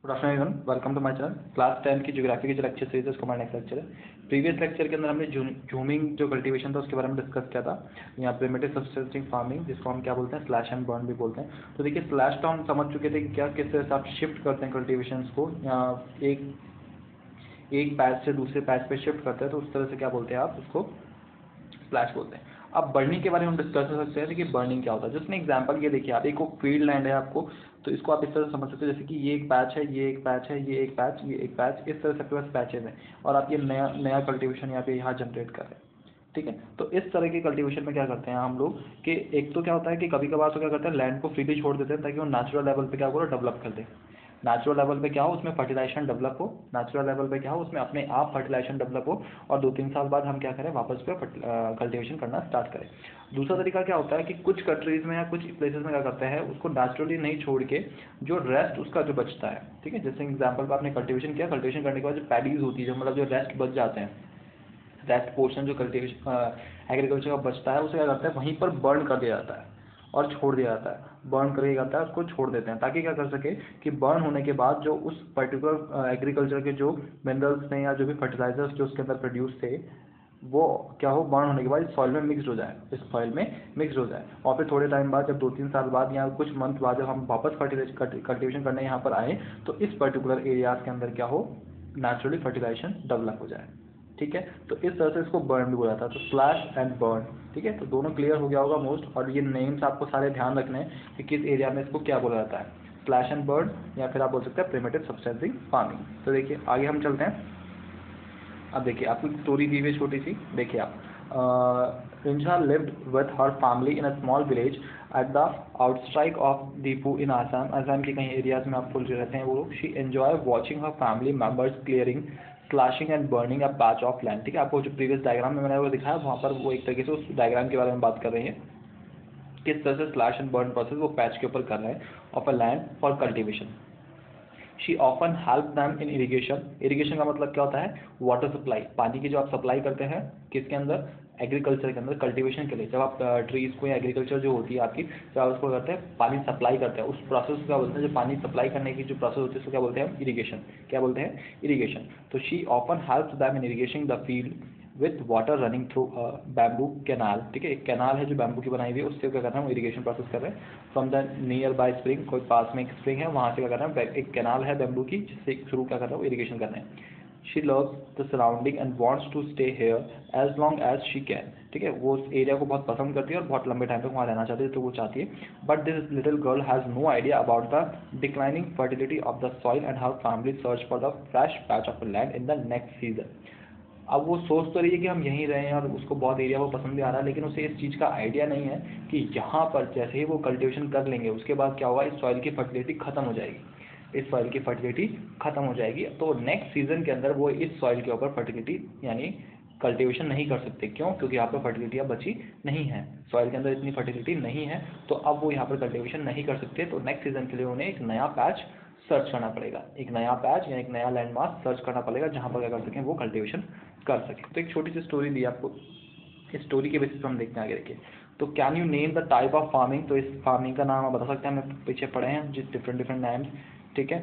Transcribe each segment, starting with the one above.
Good afternoon, welcome to my channel. Class 10 की geography की जो लेक्चर सीरीज है उसका हमारा नेक्स्ट लेक्चर है। प्रीवियस लेक्चर के अंदर हमने जूमिंग जो कल्टीवेशन था उसके बारे में डिस्कस किया था। यहाँ प्रिमिटिव सब्सटेंसिंग फार्मिंग, जिसको हम क्या बोलते हैं, स्लैश एंड बर्न भी बोलते हैं। तो देखिए, स्लैश तो हम समझ चुके थे कि क्या किस तरह से आप शिफ्ट करते हैं कल्टीवेशन को, यहाँ एक पैच से दूसरे पैच पे शिफ्ट करते हैं, तो उस तरह से क्या बोलते हैं आप उसको, स्लैश बोलते हैं। अब बर्निंग के बारे में हम डिस्कस कर सकते हैं कि बर्निंग क्या होता है। जस्ट एग्जांपल ये देखिए, आप एक फील्ड लैंड है आपको, तो इसको आप इस तरह से समझ सकते हो जैसे कि ये एक पैच है, ये एक पैच है, ये एक पैच, ये एक पैच, इस तरह से आपके पास पैचेज हैं और आप ये नया नया कल्टीवेशन यहाँ जनरेट कर रहे हैं। ठीक है, तो इस तरह के कल्टीवेशन में क्या करते हैं हम लोग कि एक तो क्या होता है कि कभी कभार तो क्या करते हैं, लैंड को फ्रीली छोड़ देते हैं ताकि वो नेचुरल लेवल पे क्या हो, डेवलप कर दे। नेचुरल लेवल पे क्या हो, उसमें फर्टिलाइजेशन डेवलप हो। नेचुरल लेवल पे क्या हो, उसमें अपने आप फर्टिलाइजेशन डेवलप हो और 2-3 साल बाद हम क्या करें, वापस पे कल्टीवेशन करना स्टार्ट करें। दूसरा तरीका क्या होता है कि कुछ कंट्रीज में या कुछ प्लेसेस में क्या करते हैं, उसको नेचुरली नहीं छोड़ के जो रेस्ट उसका जो बचता है, ठीक है, जैसे एग्जाम्पल पर आपने कल्टीवेशन किया, कल्टीवेशन करने के बाद जो पैडीज होती है, जो मतलब जो रेस्ट बच जाते हैं, रेस्ट पोर्शन जो कल्टीवेशन एग्रीकल्चर का बचता है, उसे क्या करता है, वहीं पर बर्न कर दिया जाता है और छोड़ दिया जाता है। बर्न करके जाता है, उसको छोड़ देते हैं ताकि क्या कर सके कि बर्न होने के बाद जो उस पर्टिकुलर एग्रीकल्चर के जो मिनरल्स थे या जो भी फर्टिलाइजर्स जो उसके अंदर प्रोड्यूस थे, वो क्या हो, बर्न होने के बाद सॉइल में मिक्स हो जाए, इस सॉइल में मिक्स हो जाए। और फिर थोड़े टाइम बाद, जब 2-3 साल बाद या कुछ मंथ बाद जब हम वापस कल्टीवेशन करने यहाँ पर आए, तो इस पर्टिकुलर एरियाज के अंदर क्या हो, नेचुरली फर्टिलाइजेशन डेवलप हो जाए। ठीक है, तो इस तरह से इसको बर्न भी बोला जाता है। तो स्लैश एंड बर्न, ठीक है, तो दोनों क्लियर हो गया होगा मोस्ट। और ये नेम्स आपको सारे ध्यान रखने हैं कि किस एरिया में इसको क्या बोला जाता है, स्लैश एंड बर्न, या फिर आप बोल सकते हैं प्रिमिटिव सब्सटेंसिंग फार्मिंग। तो देखिए आगे हम चलते हैं। अब देखिए, आपको स्टोरी दी हुई है छोटी सी, देखिए आप, Rinja lived with her family in a small village at the outskirts of Difu in Assam. Assam के कई एरियाज में आपको जो रहते हैं वो लोग। She enjoyed watching her family members clearing, slashing and burning a patch of land. ठीक है, आपको जो प्रीवियस डायग्राम में मैंने वो दिखाया, वहाँ पर वो एक तरीके से उस डायग्राम के बारे में बात कर रही है, किस तरह से स्लैश एंड बर्न प्रोसेस वो पैच के ऊपर कर रहे हैं of a land for cultivation. She often help them in irrigation. Irrigation का मतलब क्या होता है, वाटर सप्लाई, पानी की जो आप सप्लाई करते हैं किसके अंदर, एग्रीकल्चर के अंदर, कल्टीवेशन के लिए। जब आप ट्रीज को या एग्रीकल्चर जो होती है आपकी, जब आप उसको करते हैं, पानी सप्लाई करते हैं, उस प्रोसेस को क्या बोलते हैं, जो पानी सप्लाई करने की जो प्रोसेस होती है उसको क्या बोलते हैं, इरीगेशन। क्या बोलते हैं, इरीगेशन। तो she often help them in irrigation the field with water running through bamboo canal. ठीक है, एक कैनाल है जो बैम्बू की बनाई हुई है, उससे क्या कर रहे हैं, वो इरीगेशन प्रोसेस कर रहे हैं। From the near by spring, कोई पास में एक स्प्रिंग है, वहाँ से क्या कर रहे हैं, एक कैनाल है बैम्बू की, जिससे थ्रू क्या कर रहे हैं, वो इरीगेशन कर रहे हैं। She loves the surrounding and wants to stay here as long as she can. ठीक है, वो उस एरिया को बहुत पसंद करती है और बहुत लंबे टाइम तक वहाँ रहना चाहती है, तो वो चाहती है। But this little girl has no idea about the declining fertility of the soil and her family search for the fresh patch of land in the next season. अब वो सोच तो रही है कि हम यहीं रहें और उसको बहुत एरिया वो पसंद भी आ रहा है, लेकिन उसे इस चीज़ का आइडिया नहीं है कि यहाँ पर जैसे ही वो कल्टीवेशन कर लेंगे उसके बाद क्या होगा, इस सॉइल की फर्टिलिटी खत्म हो जाएगी, इस सॉइल की फर्टिलिटी खत्म हो जाएगी। तो नेक्स्ट सीजन के अंदर वो इस सॉइल के ऊपर फर्टिलिटी यानी कल्टीवेशन नहीं कर सकते। क्यों? क्योंकि यहाँ पर फर्टिलिटी अब बची नहीं है, सॉइल के अंदर इतनी फर्टिलिटी नहीं है, तो अब वो यहाँ पर कल्टीवेशन नहीं कर सकते। तो नेक्स्ट सीजन के लिए उन्हें एक नया पैच सर्च करना पड़ेगा, एक नया पैच या एक नया लैंडमार्क सर्च करना पड़ेगा जहाँ पर क्या कर सकें, वो कल्टीवेशन कर सकें। तो एक छोटी सी स्टोरी दी आपको, इस स्टोरी के बेसिस पर हम देखते हैं आगे। देखिए, तो can you name the type of farming, तो इस फार्मिंग का नाम आप बता सकते हैं, हमें पीछे पढ़े हैं जिस डिफरेंट डिफरेंट नेम्स। ठीक है,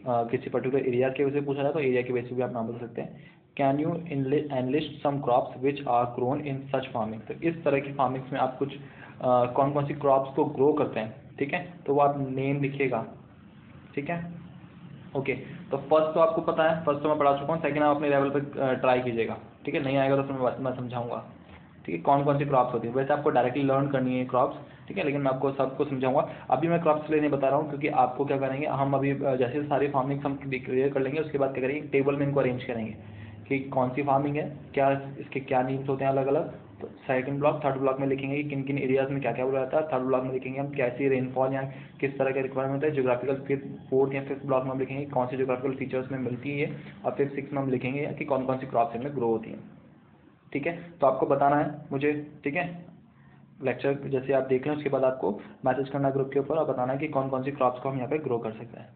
किसी पर्टिकुलर एरिया के वजह पूछा जाए तो एरिया के बेसिस भी आप नाम बता सकते हैं। Can you enlist some crops which are grown in such farming, तो इस तरह की फार्मिंग्स में आप कुछ कौन कौन सी क्रॉप्स को ग्रो करते हैं, ठीक है, तो वो आप नेम लिखिएगा। ठीक है, ओके। तो फर्स्ट तो आपको पता है, फर्स्ट तो मैं पढ़ा चुका हूँ, सेकंड आप अपने लेवल पे ट्राई कीजिएगा। ठीक है, नहीं आएगा तो फिर मैं समझाऊंगा। ठीक है, कौन कौन सी क्रॉप्स होती है, वैसे आपको डायरेक्टली लर्न करनी है क्रॉप्स, ठीक है, लेकिन मैं आपको सबको समझाऊंगा। अभी मैं क्रॉप्स के लिए नहीं बता रहा हूँ, क्योंकि आपको क्या करेंगे, हम अभी जैसे सारी फार्मिंग हम क्लियर कर लेंगे, उसके बाद क्या करेंगे, टेबल में इनको अरेंज करेंगे कि कौन सी फार्मिंग है, क्या इसके क्या नीड्स होते हैं अलग अलग। तो सेकंड ब्लॉक, थर्ड ब्लॉक में लिखेंगे कि किन किन एरियाज में क्या क्या बोला जाता है। थर्ड ब्लॉक में लिखेंगे हम कैसी रेनफॉल या किस तरह के रिक्वायरमेंट है। ज्योग्राफिकल फिर फोर्थ या फिफ्थ ब्लॉक में हम लिखेंगे कौन सी ज्योग्राफिकल फीचर्स में मिलती है। और फिर सिक्स में हम लिखेंगे कि कौन कौन सी क्रॉप्स इनमें ग्रो होती हैं। ठीक है, तो आपको बताना है मुझे, ठीक है, लेक्चर जैसे आप देख लें उसके बाद आपको मैसेज करना ग्रुप के ऊपर और बताना है कि कौन कौन सी क्रॉप्स को हम यहाँ पे ग्रो कर सकते हैं।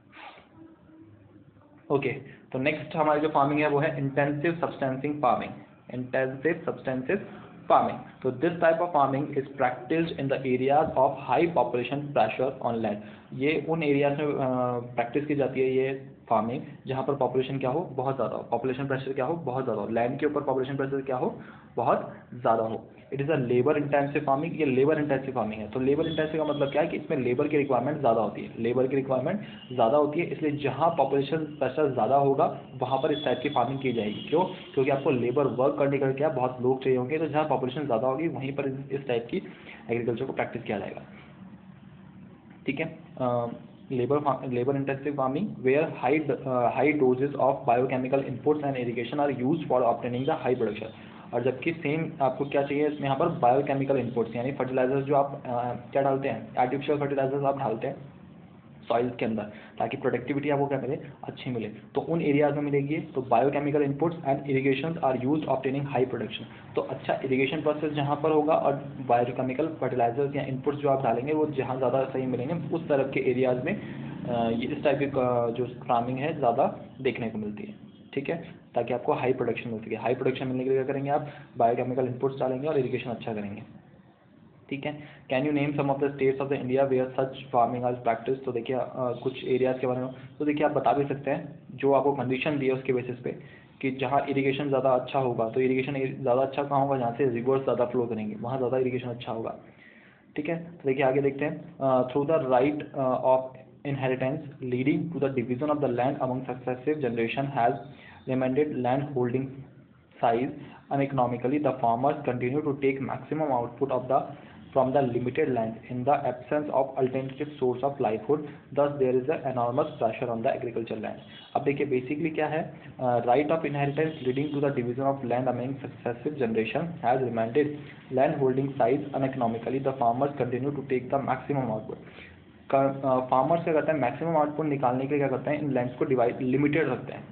ओके, तो नेक्स्ट हमारी जो फार्मिंग है वो है intensive subsistence farming. Intensive subsistence farming, तो this type of farming is practised in the areas of high population pressure on land. ये उन एरियाज में प्रैक्टिस की जाती है, ये फार्मिंग जहाँ पर पॉपुलेशन क्या हो, बहुत ज़्यादा हो, पॉपुलेशन प्रेशर क्या हो, बहुत ज़्यादा हो, लैंड के ऊपर पॉपुलेशन प्रेशर क्या हो, बहुत ज़्यादा हो। It is a labour intensive farming, ये लेबर इंटेंसिव फार्मिंग है। तो लेबर इंटेंसिव का मतलब क्या है कि इसमें लेबर की रिक्वायरमेंट ज़्यादा होती है, लेबर की रिक्वायरमेंट ज़्यादा होती है, इसलिए जहाँ पॉपुलेशन प्रेशर ज़्यादा होगा वहाँ पर इस टाइप की फार्मिंग की जाएगी। क्यों? क्योंकि आपको लेबर वर्क करने के लिए क्या बहुत लोग चाहिए होंगे, तो जहाँ पॉपुलेशन ज़्यादा होगी वहीं पर इस टाइप की एग्रीकल्चर को प्रैक्टिस किया जाएगा। ठीक है। Labour intensive farming where high doses of biochemical inputs and irrigation are used for obtaining the high production. और जबकि सेम आपको क्या चाहिए इसमें, यहाँ पर बायोकेमिकल इनपुट्स यानी फर्टिलाइजर्स जो आप क्या डालते हैं, आर्टिफिशियल फर्टिलाइजर्स आप डालते हैं सॉइल्स के अंदर, ताकि प्रोडक्टिविटी आपको क्या मिले, अच्छी मिले, तो उन एरियाज में मिलेगी। तो biochemical inputs and irrigation are used obtaining high production. तो अच्छा इरिगेशन प्रोसेस जहाँ पर होगा और बायोकेमिकल फर्टिलाइजर्स या इनपुट्स जो आप डालेंगे वो जहाँ ज़्यादा सही मिलेंगे, उस तरफ के एरियाज में ये इस टाइप की जो फार्मिंग है ज़्यादा देखने को मिलती है। ठीक है, ताकि आपको हाई प्रोडक्शन मिल सके। हाई प्रोडक्शन मिलने के लिए क्या करेंगे आप, बायोकेमिकल इनपुट्स डालेंगे और इरिगेशन अच्छा करेंगे। ठीक है। Can you name some of the states of the India where such farming आज प्रैक्टिस। तो देखिए कुछ एरियाज़ के बारे में तो देखिए आप बता भी सकते हैं, जो आपको कंडीशन दी है उसके बेसिस पे कि जहाँ इरिगेशन ज़्यादा अच्छा होगा, तो इरिगेशन ज़्यादा अच्छा कहाँ होगा, जहाँ से रिवर्स ज़्यादा फ्लो करेंगे वहाँ ज़्यादा इरिगेशन अच्छा होगा। ठीक है, तो देखिए आगे देखते हैं। Through the right of inheritance leading to the division of the land among successive generation has limited land holding size uneconomically, the farmers continue to take maximum output of the from the limited land in the absence of alternative source of livelihood. Thus there is an enormous pressure on the agricultural land. अब देखिए basically क्या है, right of inheritance leading to the division of land among successive generation has reminded land holding size uneconomically, the farmers continue to take the maximum output. Farmers क्या करते हैं, maximum output निकालने के लिए क्या करते हैं, इन लैंड्स को डिवाइड लिमिटेड रखते हैं,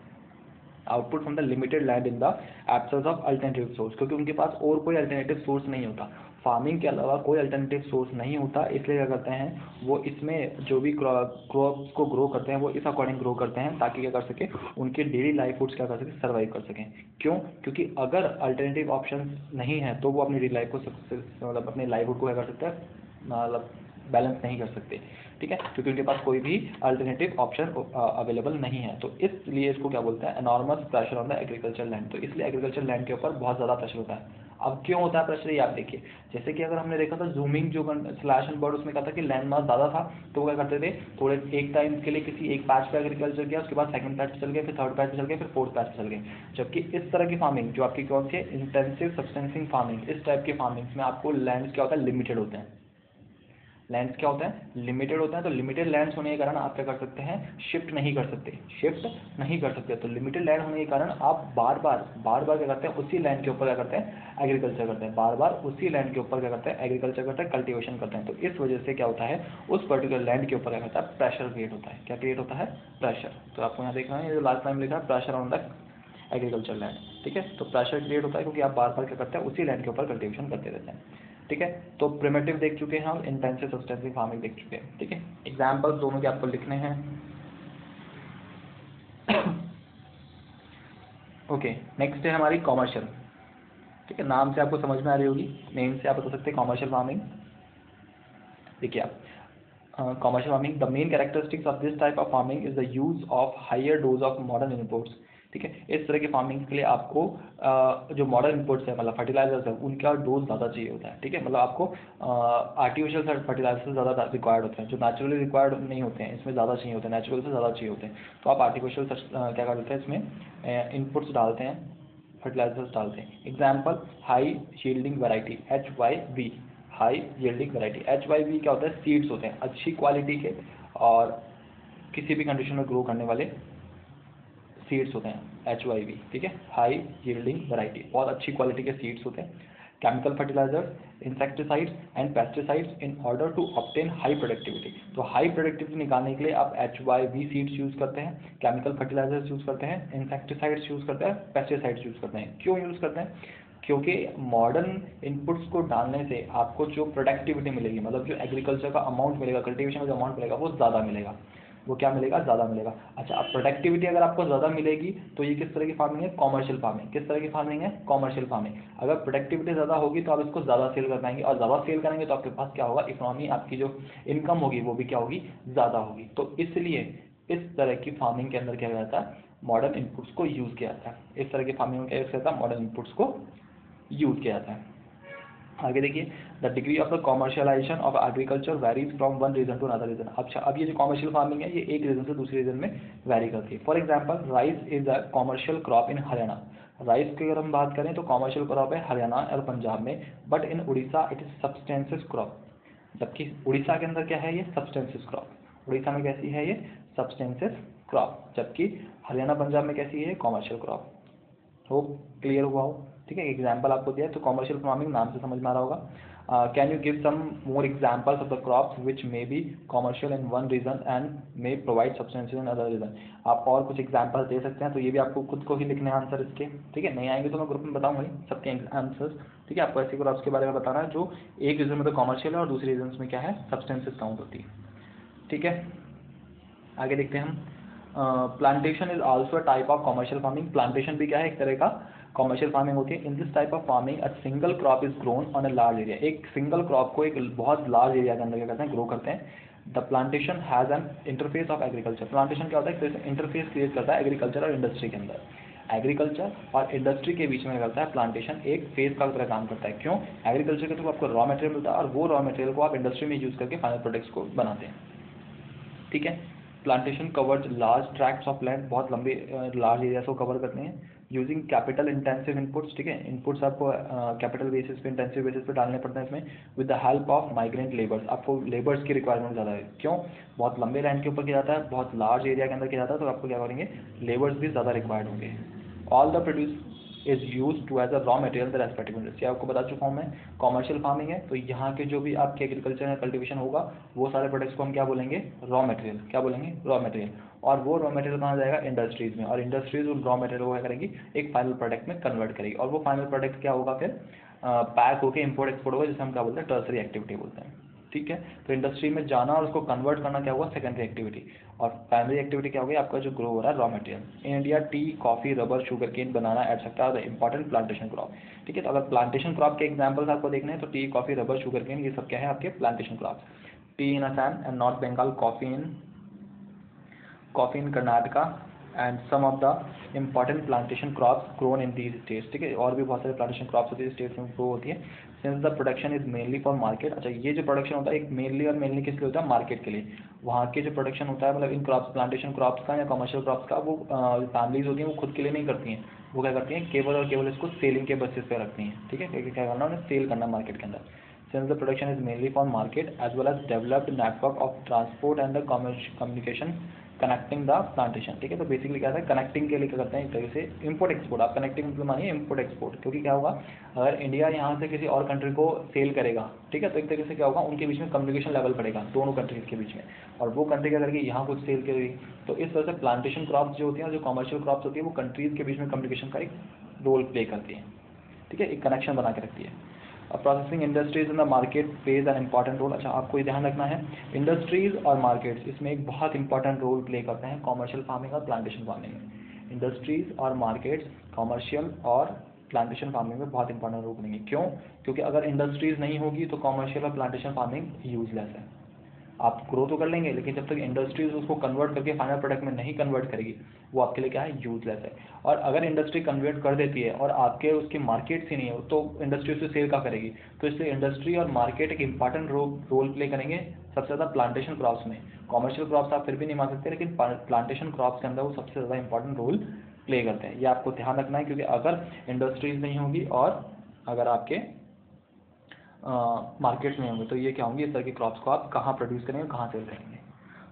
output from the limited land in the absence of alternative source, क्योंकि उनके पास और कोई अल्टरनेटिव सोर्स नहीं होता, फार्मिंग के अलावा कोई अल्टरनेटिव सोर्स नहीं होता। इसलिए क्या करते हैं वो इसमें जो भी क्रॉप्स को ग्रो करते हैं वो इस अकॉर्डिंग ग्रो करते हैं, ताकि क्या कर सके उनके डेली लाइवहुड्स क्या कर सके, सर्वाइव कर सकें। क्यों? क्योंकि अगर अल्टरनेटिव ऑप्शन नहीं है तो वो अपनी डेली लाइफ को मतलब अपने लाइवहुड को क्या कर सकता है, मतलब बैलेंस नहीं कर सकते। ठीक है, क्योंकि उनके पास कोई भी अल्टरनेटिव ऑप्शन अवेलेबल नहीं है। तो इसलिए इसको क्या बोलते हैं, enormous pressure on the agriculture land. तो इसलिए एग्रीकल्चर लैंड के ऊपर बहुत ज़्यादा प्रेशर होता है। अब क्यों होता है प्रेशर, ये आप देखिए, जैसे कि अगर हमने देखा था जूमिंग जो स्लैश एंड बर्ड, उसमें कहा था कि लैंड मास ज़्यादा था, तो वो क्या करते थे, थोड़े एक टाइम के लिए किसी एक पैच पे एग्रीकल्चर किया, उसके बाद सेकंड पैच पे चल गए, फिर थर्ड पैच पे चल गए, फिर फोर्थ पैच पे चल गए। जबकि इस तरह की फार्मिंग जो आपकी कौन सी है, इंटेंसिव सब्सटेंसिंग फार्मिंग, इस टाइप की फार्मिंग्स में आपको लैंड क्या होता है, लिमिटेड होते हैं। लैंड्स क्या होते हैं, लिमिटेड होते हैं। तो लिमिटेड लैंड्स होने के कारण आप क्या कर सकते हैं, शिफ्ट नहीं कर सकते। तो लिमिटेड लैंड होने के कारण आप बार बार क्या करते हैं, उसी लैंड के ऊपर क्या करते हैं, एग्रीकल्चर करते हैं, बार बार उसी लैंड के ऊपर क्या करते हैं, एग्रीकल्चर करते हैं, कल्टीवेशन करते हैं। तो इस वजह से क्या होता है, उस पर्टिकुलर लैंड के ऊपर क्या होता है, प्रेशर क्रिएट होता है। क्या क्रिएट होता है, प्रेशर। तो आपको यहाँ देखना है, जो लास्ट टाइम लिखा है, pressure on the agriculture land. ठीक है, तो प्रेशर क्रिएट होता है क्योंकि आप बार बार क्या करते हैं, उसी लैंड के ऊपर कल्टीवेशन करते रहते हैं। ठीक है, तो प्रिमिटिव देख चुके हैं हम, इंटेंसिव सब्सटेंसिव फार्मिंग देख चुके हैं। ठीक है, एग्जाम्पल्स दोनों के आपको लिखने हैं। ओके, नेक्स्ट है हमारी कॉमर्शियल। ठीक है, नाम से आपको समझ में आ रही होगी, नेम से आप बता सकते हैं कॉमर्शियल फार्मिंग। देखिए आप commercial farming, the main characteristics of this type of farming is the use of higher dose of modern inputs. ठीक है, इस तरह की फार्मिंग के लिए आपको जो मॉडर्न इनपुट्स है, मतलब फर्टिलाइजर्स है, उनका डोज ज़्यादा चाहिए होता है। ठीक है, मतलब आपको आर्टिफिशियल फर्टिलाइजर्स ज़्यादा रिक्वायर्ड होते हैं, जो नेचुरली रिक्वायर्ड नहीं होते हैं, इसमें ज़्यादा चाहिए होते हैं, नेचुरल से ज़्यादा चाहिए होते हैं। तो आप आर्टिफिशियल क्या करते हैं, इसमें इनपुट्स डालते हैं, फर्टिलाइजर्स डालते हैं। Example, high shielding variety HYV, high yielding variety. HYV क्या होता है, सीड्स होते हैं अच्छी क्वालिटी के और किसी भी कंडीशन में ग्रो करने वाले सीड्स होते हैं HYV। ठीक है, हाई यील्डिंग वैरायटी, बहुत अच्छी क्वालिटी के सीड्स होते हैं। Chemical fertilisers, insecticides and pesticides in order to obtain high productivity. तो हाई प्रोडक्टिविटी निकालने के लिए आप HYV सीड्स यूज़ करते हैं, केमिकल फर्टिलाइजर्स यूज़ करते हैं, इंसेक्टिसाइड्स यूज़ करते हैं, पेस्टिसाइड्स यूज़ करते हैं। क्यों यूज़ करते हैं, क्योंकि मॉडर्न इनपुट्स को डालने से आपको जो प्रोडक्टिविटी मिलेगी, मतलब जो एग्रीकल्चर का अमाउंट मिलेगा, कल्टीवेशन का जो अमाउंट मिलेगा, वो ज़्यादा मिलेगा। वो क्या मिलेगा, ज़्यादा मिलेगा। अच्छा, अब प्रोडक्टिविटी अगर आपको ज़्यादा मिलेगी तो ये किस तरह की फार्मिंग है, कॉमर्शियल फार्मिंग। किस तरह की फार्मिंग है, कॉमर्शियल फार्मिंग। अगर प्रोडक्टिविटी ज़्यादा होगी तो आप इसको ज़्यादा सेल कर पाएंगे, और ज़्यादा सेल करेंगे तो आपके पास क्या होगा, इकोनॉमी, आपकी जो इनकम होगी वो भी क्या होगी, ज़्यादा होगी। तो इसलिए इस तरह की फार्मिंग के अंदर क्या जाता है, मॉडर्न इनपुट्स को यूज़ किया जाता है। इस तरह की फार्मिंग में क्या यूज़ किया जाता है, मॉडर्न इनपुट्स को यूज़ किया जाता है। आगे देखिए, the degree of the commercialisation of agriculture varies from one region to another region. अच्छा, अब ये जो कॉमर्शियल फार्मिंग है ये एक रीजन से दूसरे रीजन में वेरी करती है। For example, rice is a commercial crop in Haryana. Rice की अगर हम बात करें तो कॉमर्शियल क्रॉप है हरियाणा और पंजाब में, but in Orissa it is substantial crop. जबकि उड़ीसा के अंदर क्या है, ये सब्सटेंशियल क्रॉप। उड़ीसा में कैसी है, ये सब्सटेंशियल क्रॉप, जबकि हरियाणा पंजाब में कैसी है, कॉमर्शियल क्रॉप। होप क्लियर हुआ हो। ठीक है, एग्जाम्पल आपको दिया है तो कॉमर्शियल फार्मिंग नाम से समझ में आ रहा होगा। Can you give some more examples of the crops which may be commercial in one region and may provide substantial in other region. आप और कुछ एग्जाम्पल दे सकते हैं, तो ये भी आपको खुद को ही लिखने हैं आंसर इसके। ठीक है, नहीं आएंगे तो मैं ग्रुप में बताऊंगा ही सबके आंसर्स। ठीक है, आपको ऐसे क्रॉप्स के बारे में बताना है जो एक रीजन में तो कॉमर्शियल है और दूसरे रीजन में क्या है, सब्सटेंसेस काउंट होती है। ठीक है, आगे देखते हैं हम। Plantation is also a type of commercial farming. Plantation भी क्या है, एक तरह का कॉमर्शियल फार्मिंग होती है। In this type of farming a single crop is grown on a large area. एक सिंगल क्रॉप को एक बहुत लार्ज एरिया के अंदर क्या करते हैं, ग्रो करते हैं। The plantation has an interface of agriculture. Plantation क्या होता है, इंटरफेस क्रिएट करता है एग्रीकल्चर और इंडस्ट्री के अंदर। एग्रीकल्चर और इंडस्ट्री के बीच में करता है प्लांटेशन, एक फेज का तरह काम करता है। क्यों, एग्रीकल्चर के थ्रू आपको रॉ मटेरियल मिलता है और वो रॉ मटेरियल को आप इंडस्ट्री में यूज करके फाइनल प्रोडक्ट्स को बनाते हैं। ठीक है, plantation covers large tracts of land, बहुत लंबे लार्ज एरिया को कवर करते हैं। Using capital intensive inputs. ठीक है, इनपुट्स आपको कैपिटल बेसिस पे, इंटेंसिव बेसिस पे डालने पड़ते हैं इसमें। With the help of migrant labours, आपको लेबर्स की रिक्वायरमेंट ज़्यादा है। क्यों, बहुत लंबे लैंड के ऊपर किया जाता है, बहुत लार्ज एरिया के अंदर किया जाता है, तो आपको क्या करेंगे, लेबर्स भी ज़्यादा रिक्वायर्ड होंगे। All the produce is use to as a raw material the respective industry. आपको बता चुका हूँ मैं, कॉमर्शियल फार्मिंग है तो यहाँ के जो भी आपके एग्रीकल्चर या कल्टीवेशन होगा वो सारे प्रोडक्ट्स को हम क्या बोलेंगे, रॉ मटेरियल। क्या बोलेंगे, रॉ मटेरियल। और वो रॉ मटेरियल कहाँ जाएगा, इंडस्ट्रीज में, और इंडस्ट्रीज उन रॉ मटेरियल को क्या करेंगी, एक फाइनल प्रोडक्ट में कन्वर्ट करेगी। और वो फाइनल प्रोडक्ट क्या होगा, फिर पैक होकर इम्पोर्ट एक्सपोर्ट होगा, जिसे हम क्या बोलते हैं, टर्सरी एक्टिविटी बोलते हैं। ठीक है, तो इंडस्ट्री में जाना और उसको कन्वर्ट करना क्या होगा, सेकेंडरी एक्टिविटी। और प्राइमरी एक्टिविटी क्या होगी, आपका जो ग्रो हो रहा है raw material. In India tea, coffee, rubber, sugar cane, banana etcetera are the important plantation crop. ठीक है, तो अगर प्लांटेशन क्रॉप के एग्जांपल्स आपको देखने हैं तो tea, coffee, rubber, sugar cane, ये सब क्या है आपके plantation crop. Tea in Assam and North Bengal, coffee in Karnataka and some of the important plantation crops grown in these states. ठीक है, और भी बहुत सारे प्लांटेशन क्रॉप्स होती है स्टेट्स में ग्रो होती है। Since the production is mainly for market. अच्छा, ये जो प्रोडक्शन होता है एक मेनली और मेनली किस लिए होता है, मार्केट के लिए। वहाँ के जो प्रोडक्शन होता है, मतलब इन क्रॉप्स, प्लांटेशन क्रॉप्स का या कमर्शियल क्रॉप्स का, वो फैमिलीज होती हैं वो खुद के लिए नहीं करती हैं। वो क्या करती हैं, केवल और केवल इसको सेलिंग के बेसिस पे रखती हैं। ठीक है, क्योंकि क्या करना, उन्हें सेल करना मार्केट के अंदर। Since the production is mainly for market as well as developed network of transport and the communication connecting the plantation. ठीक है, तो बेसिकली क्या है, कनेक्टिंग के लिए क्या करते हैं, एक तरीके से इम्पोर्ट एक्सपोर्ट। आप कनेक्टिंग मतलब मानिए इम्पोर्ट एक्सपोर्ट, क्योंकि क्या होगा, अगर इंडिया यहाँ से किसी और कंट्री को सेल करेगा, ठीक है, तो एक तरीके से क्या होगा, उनके बीच में कम्युनिकेशन लेवल बढ़ेगा दोनों कंट्रीज के बीच में, और वो कंट्री क्या करेगी, यहाँ कुछ सेल करेगी। तो इस तरह से प्लांटेशन क्रॉप्स जो होती हैं, जो कमर्शियल क्रॉप्स होती है, वो कंट्रीज के बीच में कम्युनिकेशन का एक रोल प्ले करती है। ठीक है, एक कनेक्शन बना के रखती है। Processing industries in the market plays an important role. अच्छा, आपको ये ध्यान रखना है, इंडस्ट्रीज और मार्केट्स इसमें एक बहुत इंपॉर्टेंट रोल प्ले करते हैं कॉमर्शियल फार्मिंग और प्लांटेशन फार्मिंग में। इंडस्ट्रीज और मार्केट्स कॉमर्शियल और प्लांटेशन फार्मिंग में बहुत इंपॉर्टेंट रोल प्लेंगे। क्यों, क्योंकि अगर इंडस्ट्रीज नहीं होगी तो कॉमर्शियल और प्लांटेशन फार्मिंग यूजलेस है। आप ग्रो तो कर लेंगे, लेकिन जब तक इंडस्ट्रीज उसको कन्वर्ट करके फाइनल प्रोडक्ट में नहीं कन्वर्ट करेगी, वो आपके लिए क्या है, यूजलेस है। और अगर इंडस्ट्री कन्वर्ट कर देती है और आपके उसकी मार्केट ही नहीं हो, तो इंडस्ट्री उससे सेल क्या करेगी। तो इसलिए इंडस्ट्री और मार्केट एक इंपॉर्टेंट रोल प्ले करेंगे सबसे ज़्यादा प्लांटेशन क्रॉप्स में। कॉमर्शियल क्रॉप्स आप फिर भी नहीं मान सकते, लेकिन प्लांटेशन क्रॉप्स के अंदर वो सबसे ज़्यादा इंपॉर्टेंट रोल प्ले करते हैं। ये आपको ध्यान रखना है, क्योंकि अगर इंडस्ट्रीज नहीं होगी और अगर आपके मार्केट में होंगे, तो ये क्या होंगे, इस तरह के क्रॉप्स को आप कहाँ प्रोड्यूस करेंगे, कहाँ सेल करेंगे।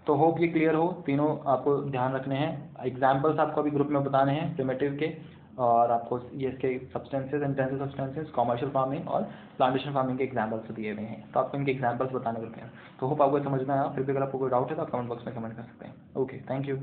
तो होप ये क्लियर हो, तीनों आपको ध्यान रखने हैं। एग्जाम्पल्स आपको अभी ग्रुप में बताने हैं प्रिमिटिव के, और आपको ये इसके substances, intensive substances, commercial farming और प्लांटेशन फार्मिंग के एग्जाम्पल्स दिए हुए हैं, तो आपको इनके एग्जाम्पल्स बताने होते हैं। तो होप आपको समझ में आया। फिर भी अगर आपको कोई डाउट है तो आप कमेंट बॉक्स में कमेंट कर सकते हैं। Okay, thank you.